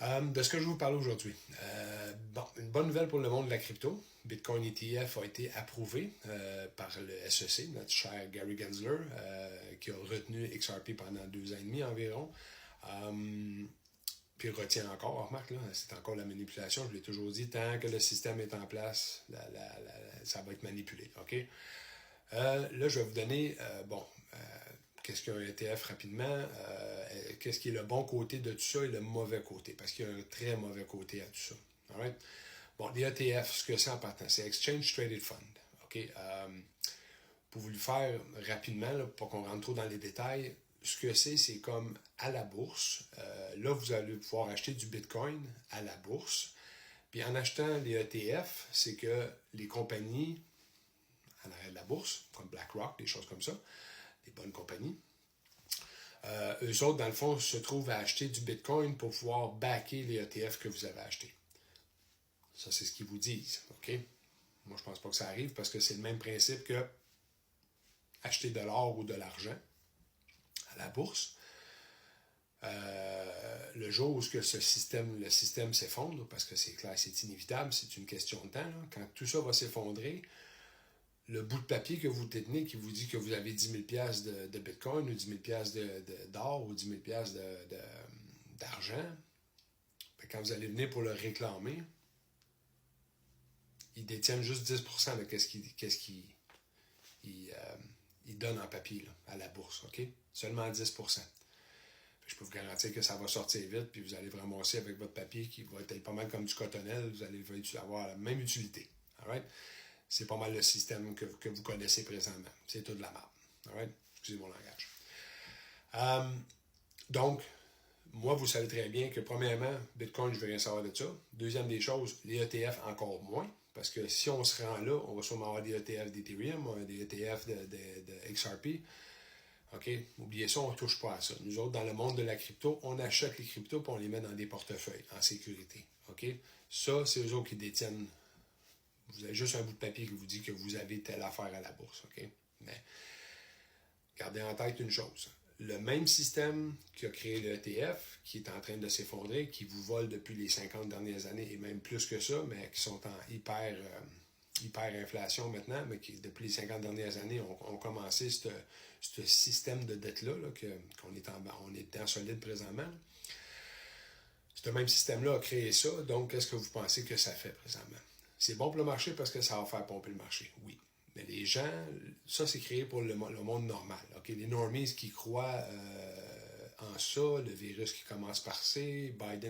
De ce que je vais vous parler aujourd'hui. Bon, une bonne nouvelle pour le monde de la crypto. Bitcoin ETF a été approuvé par le SEC, notre cher Gary Gensler, qui a retenu XRP pendant 2 ans et demi environ. Puis il retient encore, remarque, là, c'est encore la manipulation. Je l'ai toujours dit, tant que le système est en place, ça va être manipulé. OK? Là, je vais vous donner, qu'est-ce qu'un ETF rapidement, qu'est-ce qui est le bon côté de tout ça et le mauvais côté, parce qu'il y a un très mauvais côté à tout ça. Alright? Bon, les ETF, ce que c'est en partant, c'est Exchange Traded Fund. OK? Pour vous le faire rapidement, là, pour qu'on rentre trop dans les détails, ce que c'est comme à la bourse. Là, vous allez pouvoir acheter du Bitcoin à la bourse. Puis en achetant les ETF, c'est que les compagnies en arrière de la bourse, comme BlackRock, des choses comme ça, des bonnes compagnies, eux autres, dans le fond, se trouvent à acheter du Bitcoin pour pouvoir backer les ETF que vous avez achetés. Ça, c'est ce qu'ils vous disent. OK? Moi, je pense pas que ça arrive parce que c'est le même principe que acheter de l'or ou de l'argent à la bourse. Le jour où le système s'effondre, parce que c'est clair, c'est inévitable, c'est une question de temps, là, quand tout ça va s'effondrer, le bout de papier que vous détenez qui vous dit que vous avez 10 000 $ de Bitcoin ou 10 000 $ d'or ou 10 000 $ d'argent, quand vous allez venir pour le réclamer, ils détiennent juste 10% de qu'est-ce qu'ils donnent en papier là, à la bourse. OK? Seulement 10%. Je peux vous garantir que ça va sortir vite, puis vous allez vous ramasser avec votre papier qui va être pas mal comme du cotonnelle, vous allez avoir la même utilité. Alright? C'est pas mal le système que vous connaissez présentement. C'est tout de la merde. Alright? Excusez mon langage. Donc, moi, vous savez très bien que, premièrement, Bitcoin, je ne veux rien savoir de ça. Deuxième des choses, les ETF encore moins. Parce que si on se rend là, on va sûrement avoir des ETF d'Ethereum, des ETF de XRP. OK? Oubliez ça, on ne touche pas à ça. Nous autres, dans le monde de la crypto, on achète les cryptos et on les met dans des portefeuilles en sécurité. OK? Ça, c'est eux autres qui détiennent. Vous avez juste un bout de papier qui vous dit que vous avez telle affaire à la bourse. OK? Mais gardez en tête une chose. Le même système qui a créé le ETF, qui est en train de s'effondrer, qui vous vole depuis les 50 dernières années et même plus que ça, mais qui sont en hyper-inflation maintenant, mais qui, depuis les 50 dernières années, ont commencé ce système de dette-là, qu'on est en solide présentement. Ce même système-là a créé ça, donc qu'est-ce que vous pensez que ça fait présentement? C'est bon pour le marché parce que ça va faire pomper le marché, oui. Mais les gens, ça c'est créé pour le monde normal. Okay? Les normies qui croient en ça, le virus qui commence par C, Biden